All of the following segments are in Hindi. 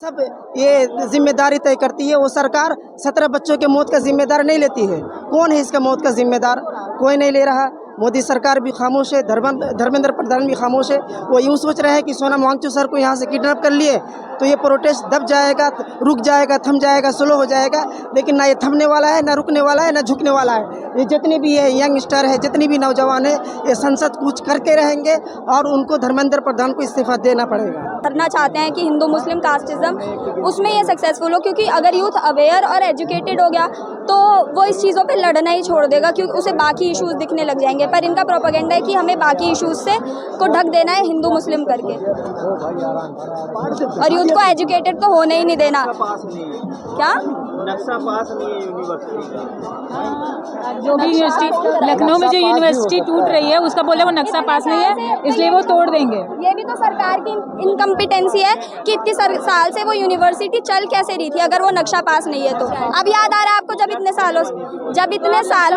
सब ये जिम्मेदारी तय करती है। वो सरकार 17 बच्चों के मौत का जिम्मेदार नहीं लेती है। कौन है इसका मौत का जिम्मेदार? कोई नहीं ले रहा। मोदी सरकार भी खामोश है, धर्मेंद्र प्रधान भी खामोश है। वो यूँ सोच रहे हैं कि सोनम वांगचुक सर को यहाँ से किडनैप कर लिए तो ये प्रोटेस्ट दब जाएगा, रुक जाएगा, थम जाएगा, स्लो हो जाएगा। लेकिन ना ये थमने वाला है, ना रुकने वाला है, ना झुकने वाला है। ये जितने भी है यंग स्टार है, जितनी भी नौजवान है, ये संसद कूच करके रहेंगे और उनको धर्मेंद्र प्रधान को इस्तीफा देना पड़ेगा। करना चाहते हैं कि हिंदू मुस्लिम कास्टिज्म उसमें ये सक्सेसफुल हो, क्योंकि अगर यूथ अवेयर और एजुकेटेड हो गया तो वो इस चीज़ों पे लड़ना ही छोड़ देगा, क्योंकि उसे बाकी इश्यूज दिखने लग जाएंगे। पर इनका प्रोपेगेंडा है कि हमें बाकी इश्यूज से को ढक देना है हिंदू मुस्लिम करके, और यूथ को एजुकेटेड तो होने ही नहीं देना। क्या नक्शा पास नहीं है यूनिवर्सिटी का? जो भी यूनिवर्सिटी लखनऊ में जो यूनिवर्सिटी टूट रही है उसका बोले वो नक्शा पास नहीं है, इसलिए वो तोड़ देंगे। ये भी तो सरकार की इनकम्पिटेंसी है कि इतनी साल से वो यूनिवर्सिटी चल कैसे रही थी अगर वो नक्शा पास नहीं है तो। अब याद आ रहा है आपको जब इतने सालों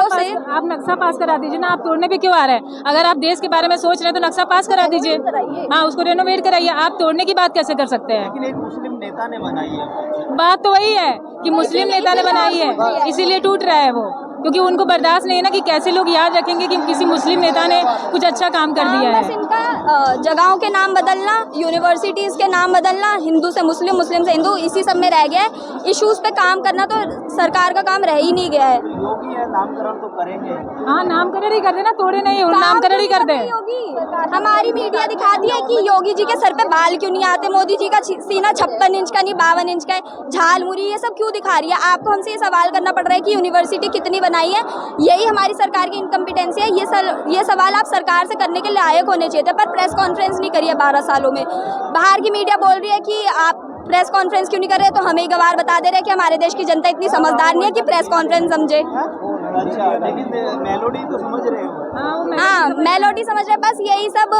से आप नक्शा पास करा दीजिए ना, आप तोड़ने पे क्यों आ रहे हैं? अगर आप देश के बारे में सोच रहे हैं तो नक्शा पास करा दीजिए। हाँ, उसको रेनोवेट कराइए। आप तोड़ने की बात कैसे कर सकते हैं? लेकिन एक मुस्लिम नेता ने बनाई है। बात तो वही है कि मुस्लिम नेता ने बनाई है, इसीलिए टूट रहा है वो, क्योंकि उनको बर्दाश्त नहीं है ना कि कैसे लोग याद रखेंगे कि किसी मुस्लिम नेता ने कुछ अच्छा काम कर दिया है। बस इनका जगहों के नाम बदलना, यूनिवर्सिटीज़ के नाम बदलना, हिंदू से मुस्लिम, मुस्लिम से हिंदू, इसी सब में रह गया है। इश्यूज पे काम करना तो सरकार का काम रह ही नहीं गया है। योगी है, नामकरण तो करेंगे। हाँ, नामकरण ही कर दे ना, तोड़े नहीं, नामकरण ही कर दे। हमारी मीडिया दिखाती है कि योगी जी के सर पे बाल क्यों नहीं आते, मोदी जी का सीना 56 इंच का नहीं 52 इंच का है, झाल मुरी ये सब क्यों दिखा रही है? आपको हमसे ये सवाल करना पड़ रहा है कि यूनिवर्सिटी कितनी बनाई है। यही हमारी सरकार की इनकम्पिटेंसी है। ये सवाल आप सरकार से करने के लायक होने चाहिए थे, पर प्रेस कॉन्फ्रेंस नहीं करी है 12 सालों में। बाहर की मीडिया बोल रही है कि आप प्रेस कॉन्फ्रेंस क्यों नहीं कर रहे, तो हमें गवार बता दे रहे हैं कि हमारे देश की जनता इतनी समझदार नहीं है कि प्रेस कॉन्फ्रेंस समझे। अच्छा, लेकिन मेलोडी तो समझ रहे हो? हाँ, मेलोडी समझ रहे हैं। बस यही सब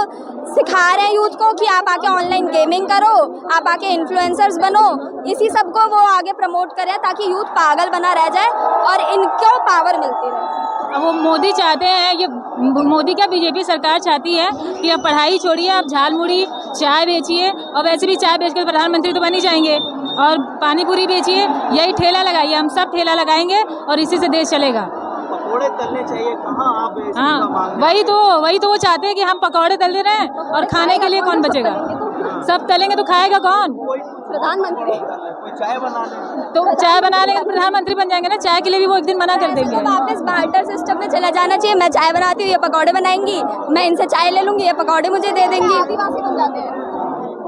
सिखा रहे हैं यूथ को कि आप आके ऑनलाइन गेमिंग करो, आप आके इन्फ्लुएंसर्स बनो। इसी सब को वो आगे प्रमोट करें ताकि यूथ पागल बना रह जाए और इनको पावर मिलती रहे। अब वो मोदी चाहते हैं, ये मोदी क्या बीजेपी सरकार चाहती है कि अब पढ़ाई छोड़िए, आप झाल मुड़ी चाय बेचिए, और वैसे भी चाय बेचकर प्रधानमंत्री तो बन ही जाएंगे, और पानी पूरी बेचिए, यही ठेला लगाइए। हम सब ठेला लगाएंगे और इसी से देश चलेगा। पकौड़े तलने चाहिए, कहाँ आप हाँ, वही तो वो चाहते हैं कि हम पकौड़े तल रहे हैं और खाने के लिए कौन बचेगा? सब तलेंगे तो खाएगा कौन? प्रधानमंत्री। कोई चाय बना ले तो चाय बना लेंगे तो प्रधानमंत्री बन जाएंगे ना। चाय के लिए भी वो एक दिन मना कर देंगे। वापस बार्टर सिस्टम में चला जाना चाहिए। मैं चाय बनाती हूँ, ये पकौड़े बनाएंगी, मैं इनसे चाय ले लूंगी, ये पकौड़े मुझे दे देंगी। आदिवासी बन जाते हैं।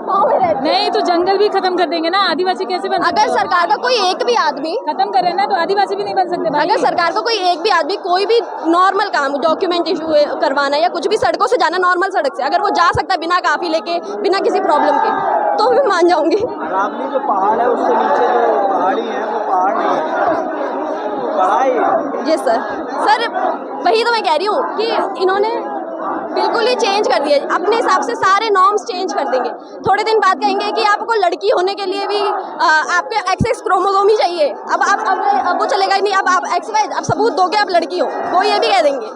नहीं तो जंगल भी खत्म कर देंगे ना, आदिवासी कैसे बन? अगर सरकार का कोई एक भी आदमी खत्म कर रहे हैं ना तो आदिवासी भी नहीं बन सकते भाई। अगर सरकार का कोई एक भी आदमी कोई भी नॉर्मल काम, डॉक्यूमेंट इशू करवाना या कुछ भी, सड़कों से जाना, नॉर्मल सड़क से अगर वो जा सकता है बिना काफी लेके, बिना किसी प्रॉब्लम के, तो मैं मान जाऊंगी। रावली जो पहाड़ है उससे नीचे जो पहाड़ी है वो पहाड़ नहीं है, पढ़ाई। जी सर वही तो मैं कह रही हूँ कि इन्होंने बिल्कुल ही चेंज कर दिया। अपने हिसाब से सारे नॉर्म्स चेंज कर देंगे। थोड़े दिन बाद कहेंगे कि आपको लड़की होने के लिए भी आपके एक्स क्रोमोसोम ही चाहिए। अब वो चलेगा ही नहीं। अब आप XY अब सबूत दोगे आप लड़की हो, वो ये भी कह देंगे।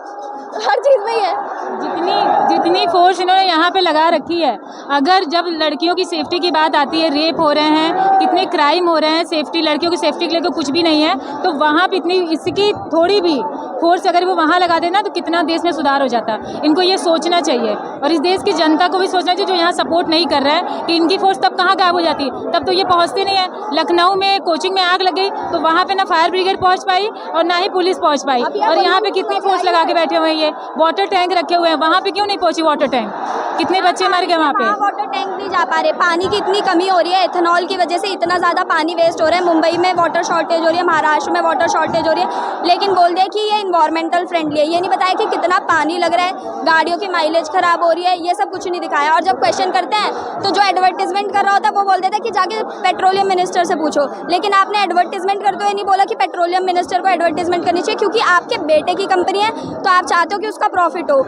हर चीज़ में ही है। जितनी फोर्स इन्होंने यहाँ पे लगा रखी है, अगर जब लड़कियों की सेफ्टी की बात आती है, रेप हो रहे हैं, कितने क्राइम हो रहे हैं, सेफ्टी, लड़कियों की सेफ्टी के लिए कुछ भी नहीं है, तो वहाँ पे इतनी इसकी थोड़ी भी फोर्स अगर वो वहाँ लगा देना तो कितना देश में सुधार हो जाता। इनको ये सोचना चाहिए और इस देश की जनता को भी सोचना चाहिए जो यहाँ सपोर्ट नहीं कर रहा है कि इनकी फोर्स तब कहाँ गायब हो जाती, तब तो ये पहुँचते नहीं है। लखनऊ में कोचिंग में आग लग गई तो वहाँ पे ना फायर ब्रिगेड पहुँच पाई और ना ही पुलिस पहुँच पाई, और यहाँ पे कितनी फोर्स लगा के बैठे हुए हैं। ये वाटर टैंक रखे हुए हैं, वहाँ पे क्यों नहीं पहुँची वाटर टैंक? कितने बच्चे मर गए वहाँ पे। वाटर टैंक नहीं जा पा रहे, पानी की इतनी कमी हो रही है, एथेनॉल की वजह से इतना ज़्यादा पानी वेस्ट हो रहा है। मुंबई में वाटर शॉर्टेज हो रही है, महाराष्ट्र में वाटर शॉर्टेज हो रही है, लेकिन बोल दिया कि ये इन्वायरमेंटल फ्रेंडली है। ये नहीं बताया कि कितना पानी लग रहा है, गाड़ियों की माइलेज खराब हो रही है, ये सब कुछ नहीं दिखाया। और जब क्वेश्चन करते हैं तो जो एडवर्टीजमेंट कर रहा होता है वो बोल देता है कि जाके पेट्रोलियम मिनिस्टर से पूछो, लेकिन आपने एडवर्टीजमेंट करते हुए नहीं बोला कि पेट्रोलियम मिनिस्टर को एडवर्टीजमेंट करनी चाहिए, क्योंकि आपके बेटे की कंपनी है तो आप चाहते हो कि उसका प्रॉफिट हो।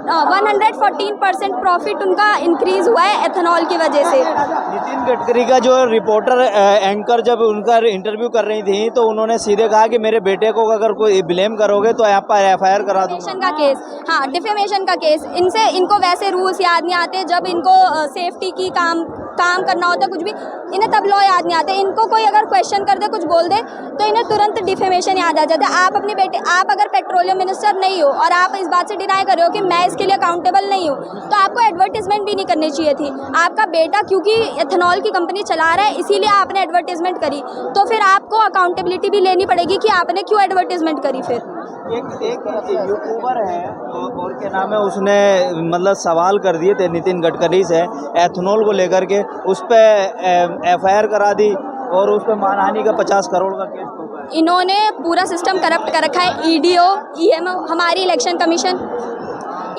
114% प्रॉफिट उनका इंक्रीज हुआ है एथेनॉल की वजह से। नितिन गडकरी का जो रिपोर्टर एंकर जब उनका इंटरव्यू कर रही थी तो उन्होंने सीधे कहा कि मेरे बेटे को अगर कोई ब्लेम करोगे तो आप पर FIR करा दूंगा। डिफेमेशन का केस, हाँ डिफेमेशन का केस। इनको वैसे रूल्स याद नहीं आते जब इनको सेफ्टी की काम काम करना होता है कुछ भी, इन्हें तब लॉ याद नहीं आते। इनको कोई अगर क्वेश्चन कर दे, कुछ बोल दे, तो इन्हें तुरंत डिफेमेशन याद आ जाता है। आप अपने बेटे, आप अगर पेट्रोलियम मिनिस्टर नहीं हो और आप इस बात से डिनाई कर रहे हो कि मैं इसके लिए अकाउंटेबल नहीं हूँ, तो आपको एडवर्टीजमेंट भी नहीं करनी चाहिए थी। आपका बेटा क्योंकि एथेनॉल की कंपनी चला रहा है इसीलिए आपने एडवर्टीजमेंट करी, तो फिर आपको अकाउंटेबिलिटी भी लेनी पड़ेगी कि आपने क्यों एडवर्टीजमेंट करी। फिर एक यूट्यूबर है और क्या नाम है, उसने मतलब सवाल कर दिए थे नितिन गडकरी से एथेनॉल को लेकर के, उस पर एफआईआर करा दी और उस पर मानहानि का 50 करोड़ का केस ठोका है। इन्होंने पूरा सिस्टम करप्ट कर रखा है। ईडीओ, ईएमओ, हमारी election commission,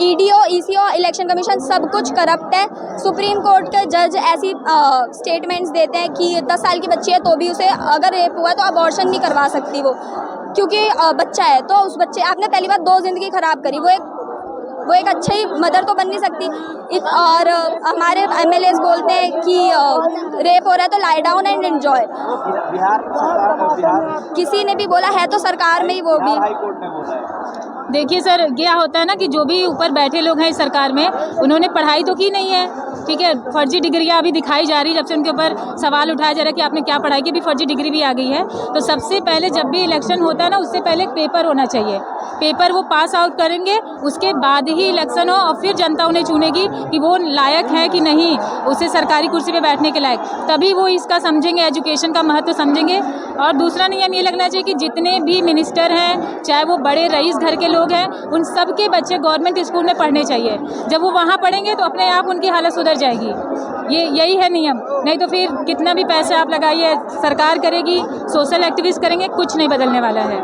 EDO, eco, election commission सब कुछ करप्ट है। सुप्रीम कोर्ट के जज ऐसी स्टेटमेंट्स देते हैं कि 10 साल की बच्ची है तो भी उसे अगर रेप हुआ तो अबॉर्शन नहीं करवा सकती वो, क्योंकि बच्चा है। तो उस बच्चे, आपने पहली बार 2 ज़िंदगी ख़राब करी, वो एक अच्छी मदर तो बन नहीं सकती। और हमारे एमएलएस बोलते हैं कि रेप हो रहा है तो lie down and enjoy. Bihar सरकार, किसी ने भी बोला है तो सरकार में ही, वो भी हाई कोर्ट ने बोला है। देखिए सर, क्या होता है ना कि जो भी ऊपर बैठे लोग हैं इस सरकार में, उन्होंने पढ़ाई तो की नहीं है, ठीक है। फर्जी डिग्रियां अभी दिखाई जा रही है, जब से उनके ऊपर सवाल उठाया जा रहा है कि आपने क्या पढ़ाई की, भी फर्जी डिग्री भी आ गई है। तो सबसे पहले जब भी इलेक्शन होता है ना, उससे पहले एक पेपर होना चाहिए। पेपर वो पास आउट करेंगे, उसके बाद ही इलेक्शन हो और फिर जनता उन्हें चुनेगी कि वो लायक है कि नहीं उसे सरकारी कुर्सी पे बैठने के लायक, तभी वो इसका समझेंगे, एजुकेशन का महत्व समझेंगे। और दूसरा नियम ये लगना चाहिए कि जितने भी मिनिस्टर हैं, चाहे वो बड़े रईस घर के लोग हैं, उन सब के बच्चे गवर्नमेंट स्कूल में पढ़ने चाहिए। जब वो वहाँ पढ़ेंगे तो अपने आप उनकी हालत सुधर जाएगी। यही है नियम। नहीं तो फिर कितना भी पैसे आप लगाइए, सरकार करेगी, सोशल एक्टिविस्ट करेंगे, कुछ नहीं बदलने वाला है।